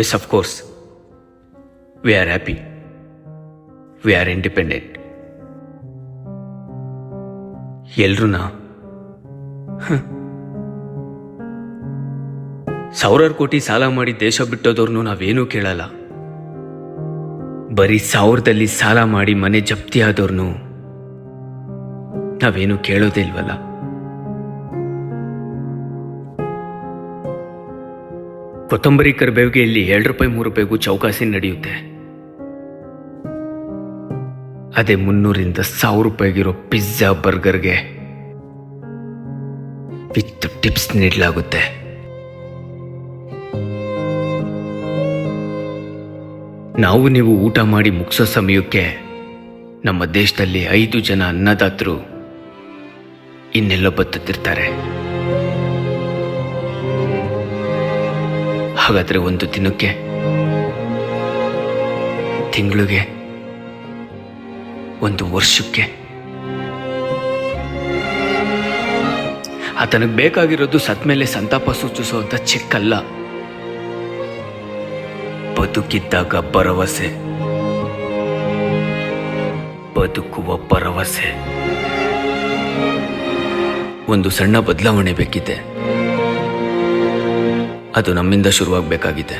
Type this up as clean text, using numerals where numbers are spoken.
S, of course, we are happy, we are independent. ಎಲ್ರೂ 1,000 ಕೋಟಿ ಸಾಲ ಮಾಡಿ ದೇಶ ಬಿಟ್ಟೋದವ್ರನ್ನು ನಾವೇನೂ ಕೇಳಲ್ಲ. ಬರೀ 1,000ದಲ್ಲಿ ಸಾಲ ಮಾಡಿ ಮನೆ ಜಪ್ತಿ ಆದವ್ರನ್ನು ನಾವೇನು ಕೇಳೋದೇ ಇಲ್ವಲ್ಲ. ಕೊತ್ತಂಬರಿ ಕರಿಬೇವಿಗೆ ಇಲ್ಲಿ 2 ರೂಪಾಯಿ 3 ರೂಪಾಯಿಗೂ ಚೌಕಾಸಿ ನಡೆಯುತ್ತೆ. ಅದೇ 300ರಿಂದ 1,000 ರೂಪಾಯಿಗಿರೋ ಪಿಜ್ಜಾ ಬರ್ಗರ್ಗೆ ವಿತ್ ಟಿಪ್ಸ್ ನೀಡಲಾಗುತ್ತೆ. ನಾವು ನೀವು ಊಟ ಮಾಡಿ ಮುಗಿಸೋ ಸಮಯಕ್ಕೆ ನಮ್ಮ ದೇಶದಲ್ಲಿ 5 ಜನ ಅನ್ನದಾತರು ಇನ್ನೆಲ್ಲೋ ಬತ್ತುತ್ತಿರ್ತಾರೆ. ಹಾಗಾದ್ರೆ ಒಂದು ದಿನಕ್ಕೆ, ತಿಂಗಳಿಗೆ, ಒಂದು ವರ್ಷಕ್ಕೆ ಆತನಿಗೆ ಬೇಕಾಗಿರೋದು ಸತ್ಮೇಲೆ ಸಂತಾಪ ಸೂಚಿಸುವಂತ ಚೆಕ್ ಅಲ್ಲ, ಬದುಕಿದ್ದಾಗ ಭರವಸೆ, ಬದುಕುವ ಭರವಸೆ. ಒಂದು ಸಣ್ಣ ಬದಲಾವಣೆ ಬೇಕಿದೆ, ಅದು ನಮ್ಮಿಂದ ಶುರುವಾಗಬೇಕಾಗಿದೆ.